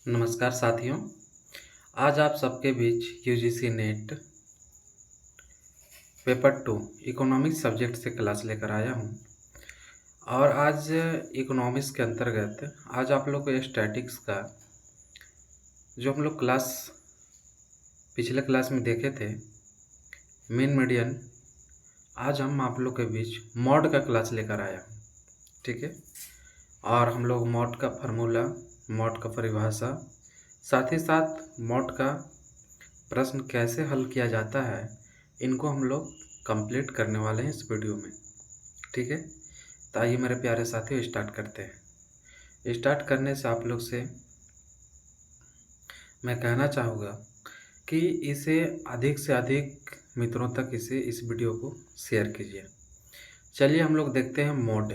नमस्कार साथियों। आज आप सबके बीच UGC NET paper 2 economics subject से क्लास लेकर आया हूं। और आज इकोनॉमिक्स के अंतर्गत आज आप लोग को स्टैटिक्स का जो हम लोग पिछले क्लास में देखे थे मीन मीडियन, आज हम आप लोग के बीच मॉड का क्लास लेकर आया हूँ। ठीक है। और हम लोग मॉड का फार्मूला, मॉड का परिभाषा, साथ ही साथ मॉड का प्रश्न कैसे हल किया जाता है, इनको हम लोग कंप्लीट करने वाले हैं इस वीडियो में। ठीक है। तो आइए मेरे प्यारे साथियों स्टार्ट करते हैं। स्टार्ट करने से आप लोग से मैं कहना चाहूँगा कि इसे अधिक से अधिक मित्रों तक इस वीडियो को शेयर कीजिए। चलिए हम लोग देखते हैं मोड।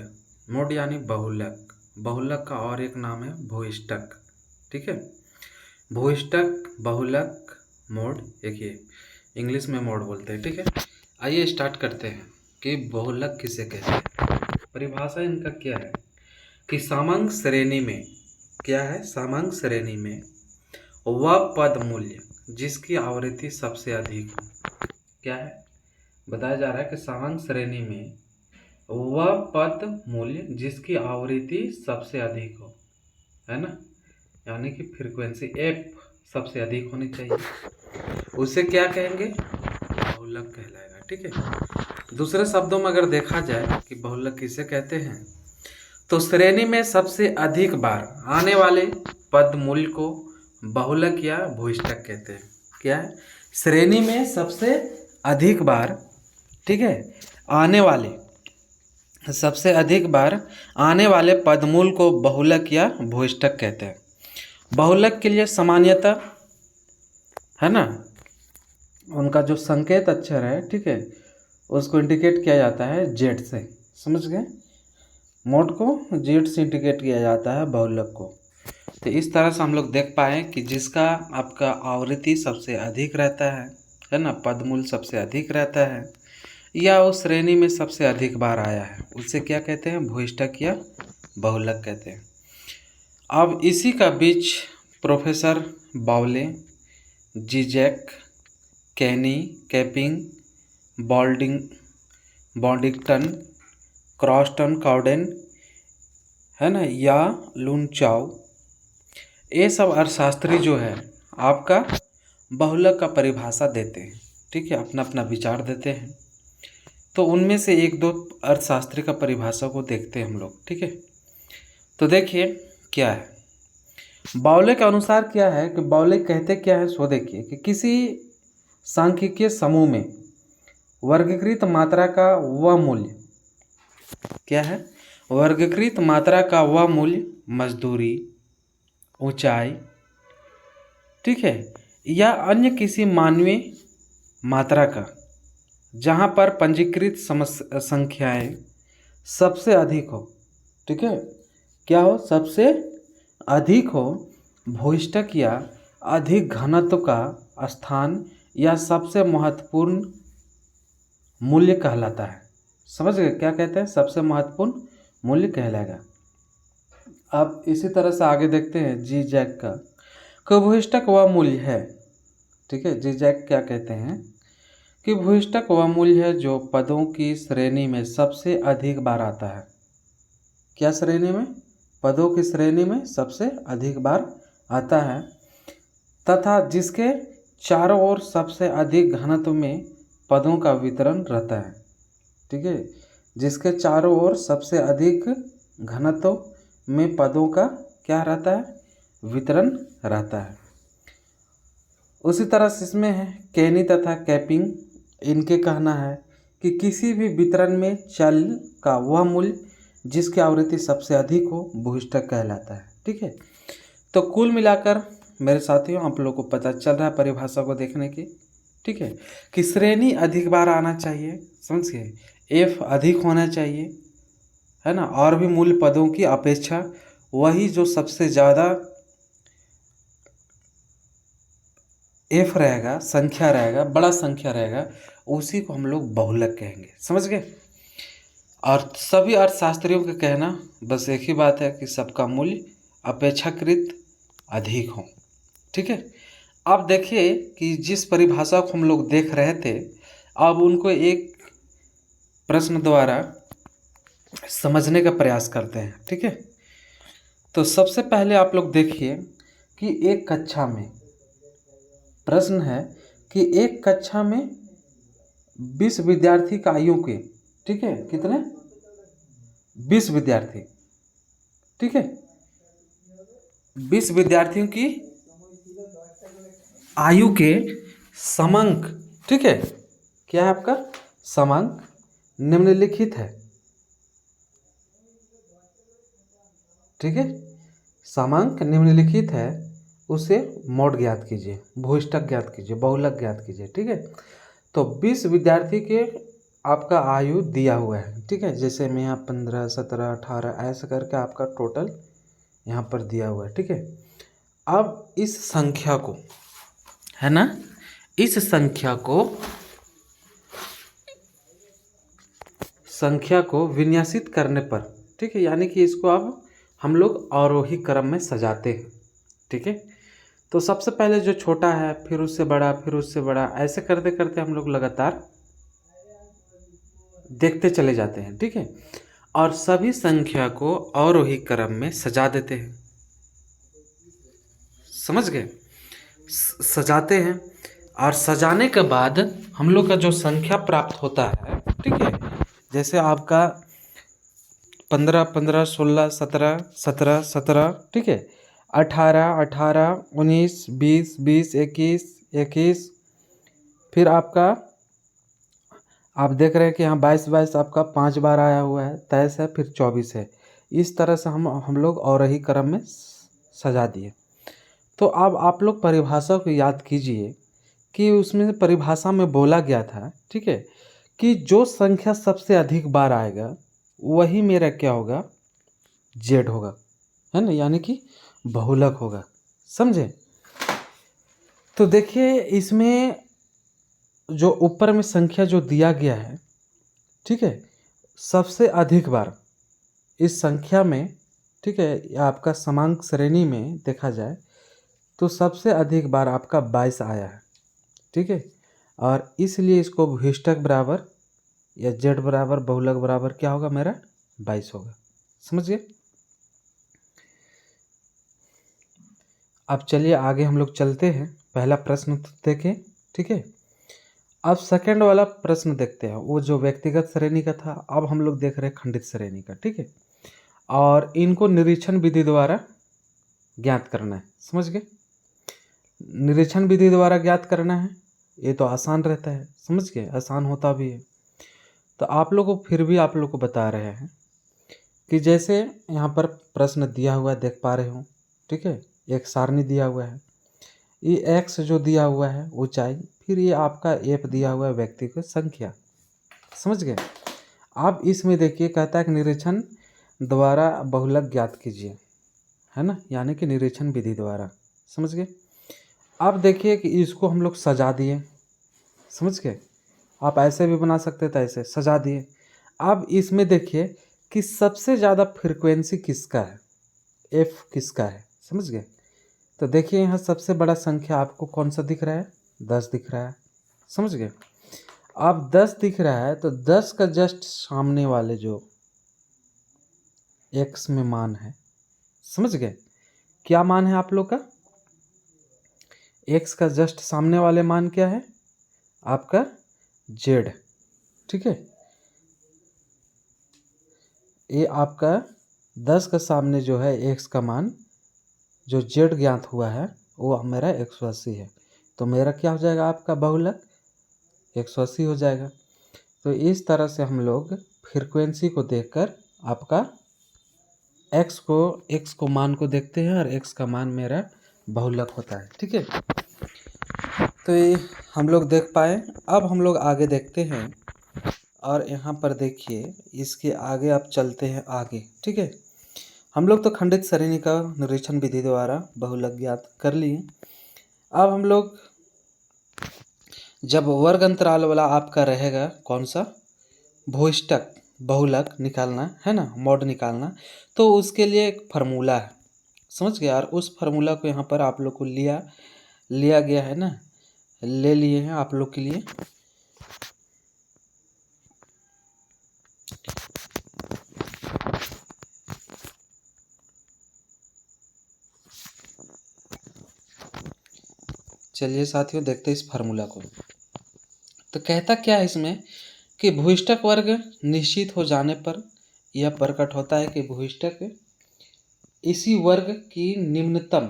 मोड यानी बहुलक। बहुलक का और एक नाम है भूइष्टक। ठीक है। भूइष्टक, बहुलक, मोड एक ही इंग्लिश में मोड बोलते हैं। ठीक है। आइए स्टार्ट करते हैं कि बहुलक किसे कहते हैं। परिभाषा इनका क्या है कि सामांग श्रेणी में क्या है, सामांग श्रेणी में वह पद मूल्य जिसकी आवृत्ति सबसे अधिक हो। क्या है, बताया जा रहा है कि सामांग श्रेणी में वह पद मूल्य जिसकी आवृत्ति सबसे अधिक हो, है ना, यानी कि फ्रीक्वेंसी एफ सबसे अधिक होनी चाहिए, उसे क्या कहेंगे, बहुलक कहलाएगा। ठीक है। दूसरे शब्दों में अगर देखा जाए कि बहुलक किसे कहते हैं, तो श्रेणी में सबसे अधिक बार आने वाले पद मूल्य को बहुलक या भूइष्टक कहते हैं। क्या है, श्रेणी में सबसे अधिक बार, ठीक है, सबसे अधिक बार आने वाले पदमूल को बहुलक या भूइष्टक कहते हैं। बहुलक के लिए सामान्यतः, है ना, उनका जो संकेत अक्षर है, ठीक है, उसको इंडिकेट किया जाता है जेड से। समझ गए, मोड को जेड से इंडिकेट किया जाता है बहुलक को। तो इस तरह से हम लोग देख पाए कि जिसका आपका आवृत्ति सबसे अधिक रहता है ना, पदमूल सबसे अधिक रहता है, या उस श्रेणी में सबसे अधिक बार आया है, उसे क्या कहते हैं, भूइष्टक या बहुलक कहते हैं। अब इसी का बीच प्रोफेसर बाउले, जीजैक, कैनी, कैपिंग, बॉन्डिंगटन, क्रॉस्टन, काउडेन, है ना, या लुनचाओ, ये सब अर्थशास्त्री जो है आपका बहुलक का परिभाषा देते हैं। ठीक है, अपना अपना विचार देते हैं। तो उनमें से एक दो अर्थशास्त्री का परिभाषा को देखते हैं हम लोग। ठीक है। तो देखिए क्या है, बाउले के अनुसार क्या है कि बाउले कहते क्या है, सो देखिए कि किसी सांख्यिकीय समूह में वर्गीकृत मात्रा का वह मूल्य, क्या है, वर्गीकृत मात्रा का वह मूल्य मजदूरी, ऊंचाई, ठीक है, या अन्य किसी मानवीय मात्रा का जहाँ पर पंजीकृत संख्याएं सबसे अधिक हो, ठीक है, क्या हो, सबसे अधिक हो, भूइष्टक या अधिक घनत्व का स्थान या सबसे महत्वपूर्ण मूल्य कहलाता है। समझ गए क्या कहते हैं, सबसे महत्वपूर्ण मूल्य कहलाएगा। अब इसी तरह से आगे देखते हैं जी जैक का भूइष्टक वह मूल्य है, ठीक है, जी जैक क्या कहते हैं कि भूइष्टक वह मूल्य है जो पदों की श्रेणी में सबसे अधिक बार आता है। क्या श्रेणी में, पदों की श्रेणी में सबसे अधिक बार आता है, तथा जिसके चारों ओर सबसे अधिक घनत्व में पदों का वितरण रहता है। ठीक है, जिसके चारों ओर सबसे अधिक घनत्व में पदों का क्या रहता है, वितरण रहता है। उसी तरह से इसमें है कैनी तथा कैपिंग, इनके कहना है कि किसी भी वितरण में चल का वह मूल्य जिसकी आवृत्ति सबसे अधिक हो भूइष्टक कहलाता है। ठीक है। तो कुल मिलाकर मेरे साथियों आप लोगों को पता चल रहा है परिभाषा को देखने की, ठीक है, कि श्रेणी अधिक बार आना चाहिए, समझ गए, एफ अधिक होना चाहिए, है ना, और भी मूल पदों की अपेक्षा वही जो सबसे ज़्यादा एफ रहेगा, संख्या रहेगा, बड़ा संख्या रहेगा, उसी को हम लोग बहुलक कहेंगे। समझ गए। और सभी अर्थशास्त्रियों का कहना बस एक ही बात है कि सबका मूल्य अपेक्षाकृत अधिक हों। ठीक है, अब देखिए कि जिस परिभाषा को हम लोग देख रहे थे, अब उनको एक प्रश्न द्वारा समझने का प्रयास करते हैं। ठीक है, तो सबसे पहले आप लोग देखिए कि एक कक्षा में प्रश्न है कि एक कक्षा में 20 विद्यार्थी का आयु के, ठीक है, कितने, 20 विद्यार्थी, ठीक है, 20 विद्यार्थियों की आयु के समांक, ठीक है, क्या है आपका समांक निम्नलिखित है। ठीक है, समांक निम्नलिखित है, उसे मोड ज्ञात कीजिए, भूइष्ठक ज्ञात कीजिए, बहुलक ज्ञात कीजिए। ठीक है, तो 20 विद्यार्थी के आपका आयु दिया हुआ है। ठीक है, जैसे मैं यहाँ 15, 17, 18 ऐसा करके आपका टोटल यहाँ पर दिया हुआ है। ठीक है, अब इस संख्या को, है ना, इस संख्या को विन्यासित करने पर, ठीक है, यानी कि इसको अब हम लोग आरोही क्रम में सजाते हैं। ठीक है, तो सबसे पहले जो छोटा है, फिर उससे बड़ा, फिर उससे बड़ा, ऐसे करते करते हम लोग लगातार देखते चले जाते हैं। ठीक है, और सभी संख्या को आरोही क्रम में सजा देते हैं। समझ गए, सजाते हैं, और सजाने के बाद हम लोग का जो संख्या प्राप्त होता है, ठीक है, जैसे आपका 15, 15, 16, 17, 17, 17, ठीक है, 18, 18, 19, 20, 20, 21, 21, फिर आपका आप देख रहे हैं कि यहाँ 22, 22 आपका 5 बार आया हुआ है, 23 है, फिर 24 है। इस तरह से हम लोग और ही क्रम में सजा दिए। तो अब आप लोग परिभाषा को याद कीजिए कि उसमें परिभाषा में बोला गया था, ठीक है, कि जो संख्या सबसे अधिक बार आएगा वही मेरा क्या होगा, जेड होगा, है ना, यानी कि बहुलक होगा। समझे, तो देखिए इसमें जो ऊपर में संख्या जो दिया गया है, ठीक है, सबसे अधिक बार इस संख्या में, ठीक है, आपका समांक श्रेणी में देखा जाए तो सबसे अधिक बार आपका 22 आया है। ठीक है, और इसलिए इसको भूइष्ठक बराबर या जेड बराबर बहुलक बराबर क्या होगा, मेरा 22 होगा। समझ गए, अब चलिए आगे हम लोग चलते हैं। पहला प्रश्न देखें, ठीक है, अब सेकंड वाला प्रश्न देखते हैं, वो जो व्यक्तिगत श्रेणी का था, अब हम लोग देख रहे हैं खंडित श्रेणी का। ठीक है, और इनको निरीक्षण विधि द्वारा ज्ञात करना है। समझ गए, निरीक्षण विधि द्वारा ज्ञात करना है, ये तो आसान रहता है, समझ गए, आसान होता भी है। तो आप लोग को फिर भी आप लोग को बता रहे हैं कि जैसे यहाँ पर प्रश्न दिया हुआ है, देख पा रहे हो, ठीक है, एक सारणी दिया हुआ है, ये एक्स जो दिया हुआ है ऊंचाई, फिर ये आपका एफ दिया हुआ है व्यक्तिगत संख्या। समझ गए, आप इसमें देखिए कहता है कि निरीक्षण द्वारा बहुलक ज्ञात कीजिए, है ना, यानी कि निरीक्षण विधि द्वारा। समझ गए, अब देखिए कि इसको हम लोग सजा दिए। समझ गए, आप ऐसे भी बना सकते थे, ऐसे सजा दिए। अब इसमें देखिए कि सबसे ज़्यादा फ्रीक्वेंसी किसका है, एफ किसका है। समझ गए, तो देखिए यहाँ सबसे बड़ा संख्या आपको कौन सा दिख रहा है, 10 दिख रहा है। समझ गए, अब 10 दिख रहा है तो 10 का जस्ट सामने वाले जो एक्स में मान है, समझ गए, क्या मान है आप लोग का, एक्स का जस्ट सामने वाले मान क्या है आपका, जेड। ठीक है, ये आपका 10 का सामने जो है एक्स का मान जो जेड ज्ञात हुआ है वो मेरा 180 है, तो मेरा क्या हो जाएगा आपका बहुलक 180 हो जाएगा। तो इस तरह से हम लोग फ्रीक्वेंसी को देखकर आपका एक्स को मान को देखते हैं, और एक्स का मान मेरा बहुलक होता है। ठीक है, तो ये हम लोग देख पाए। अब हम लोग आगे देखते हैं, और यहाँ पर देखिए इसके आगे आप चलते हैं आगे। ठीक है, हम लोग तो खंडित श्रेणी का निरीक्षण विधि द्वारा बहुलक ज्ञात कर लिए। अब हम लोग जब वर्ग अंतराल वाला आपका रहेगा कौन सा, भूइष्ठक बहुलक निकालना है ना, मॉड निकालना, तो उसके लिए एक फार्मूला है। समझ गए। और उस फार्मूला को यहाँ पर आप लोग को लिया गया है ना, ले लिए हैं आप लोग के लिए। चलिए साथियों, देखते हैं इस फार्मूला को। तो कहता क्या है इसमें कि भूयिष्ठक वर्ग निश्चित हो जाने पर यह प्रकट होता है कि भूयिष्ठक इसी वर्ग की निम्नतम,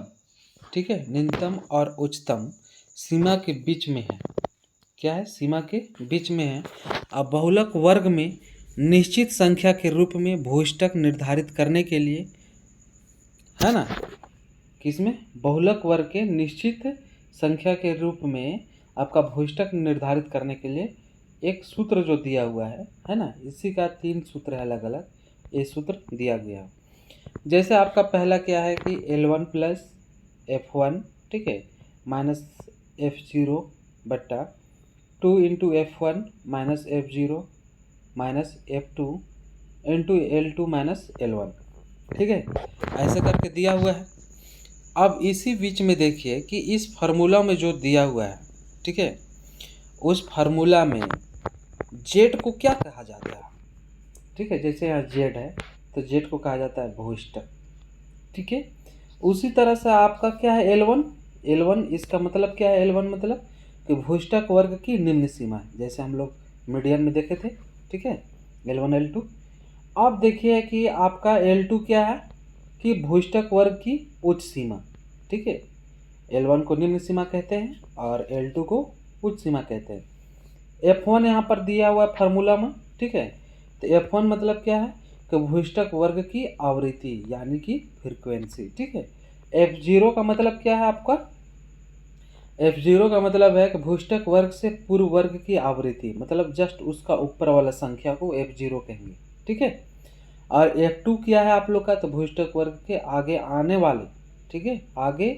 ठीक है, निम्नतम और उच्चतम सीमा के बीच में है। क्या है? सीमा के बीच में है। अब बहुलक वर्ग में निश्चित संख्या के रूप में भूयिष्ठक निर्धारित करने के लिए, है ना, किसमें? बहुलक वर्ग के निश्चित संख्या के रूप में आपका भूयिष्ठक निर्धारित करने के लिए एक सूत्र जो दिया हुआ है ना, इसी का 3 सूत्र है अलग अलग, ये सूत्र दिया गया। जैसे आपका पहला क्या है कि L1 प्लस F1, ठीक है, माइनस F0 बट्टा 2 into F1 minus F0 minus F2 into L2 minus L1, ठीक है, ऐसे करके दिया हुआ है। अब इसी बीच में देखिए कि इस फार्मूला में जो दिया हुआ है, ठीक है, उस फार्मूला में जेड को क्या कहा जाता है? ठीक है, जैसे यहाँ जेड है तो जेड को कहा जाता है भूयिष्ठक, ठीक है। उसी तरह से आपका क्या है L1, इसका मतलब क्या है? L1 मतलब कि भूयिष्ठक वर्ग की निम्न सीमा है, जैसे हम लोग मीडियन में देखे थे, ठीक है, L1 L2। अब देखिए कि आपका L2 क्या है कि भूयिष्ठक वर्ग की उच्च सीमा, ठीक है। L1 को निम्न सीमा कहते हैं और L2 को उच्च सीमा कहते हैं। F1 यहाँ पर दिया हुआ है फार्मूला में, ठीक है। तो F1 मतलब क्या है कि भूयिष्ठक वर्ग की आवृत्ति यानी कि फ्रीक्वेंसी, ठीक है। F0 का मतलब क्या है आपका? F0 का मतलब है कि भूयिष्ठक वर्ग से पूर्व वर्ग की आवृत्ति, मतलब जस्ट उसका ऊपर वाला संख्या को F0 कहेंगे, ठीक है। और F2 क्या है आप लोग का? तो भूयिष्ठक वर्ग के आगे आने वाले, ठीक है, आगे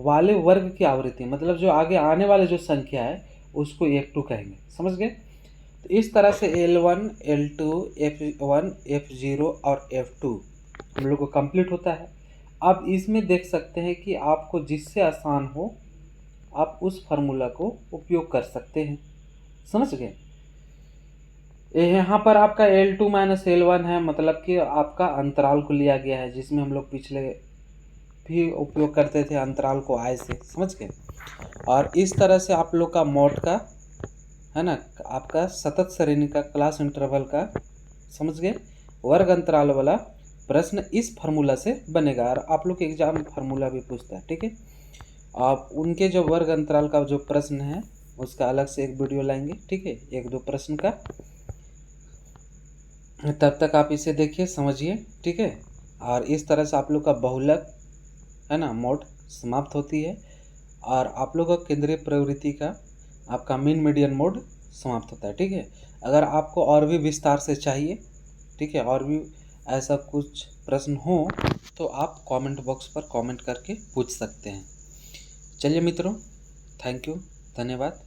वाले वर्ग की आवृत्ति, मतलब जो आगे आने वाले जो संख्या है उसको F2 कहेंगे, समझ गए। तो इस तरह से L1 L2 F1 F0 और F2 हम लोग को कंप्लीट होता है। अब इसमें देख सकते हैं कि आपको जिससे आसान हो आप उस फार्मूला को उपयोग कर सकते हैं, समझ गए। यहाँ पर आपका L2 माइनस L1 है, मतलब कि आपका अंतराल को लिया गया है, जिसमें हम लोग पिछले भी उपयोग करते थे अंतराल को I से, समझ गए। और इस तरह से आप लोग का मोड का, है ना, आपका सतत श्रेणी का क्लास इंटरवल का, समझ गए, वर्ग अंतराल वाला प्रश्न इस फार्मूला से बनेगा। और आप लोग के एग्जाम में फार्मूला भी पूछता है, ठीक है। आप उनके जो वर्ग अंतराल का जो प्रश्न है उसका अलग से एक वीडियो लाएंगे, ठीक है, 1-2 प्रश्न का। तब तक आप इसे देखिए, समझिए, ठीक है। और इस तरह से आप लोग का बहुलक, है ना, मोड समाप्त होती है और आप लोग का केंद्रीय प्रवृत्ति का आपका मीन मीडियन मोड समाप्त होता है, ठीक है। अगर आपको और भी विस्तार से चाहिए, ठीक है, और भी ऐसा कुछ प्रश्न हो तो आप कमेंट बॉक्स पर कमेंट करके पूछ सकते हैं। चलिए मित्रों, थैंक यू, धन्यवाद।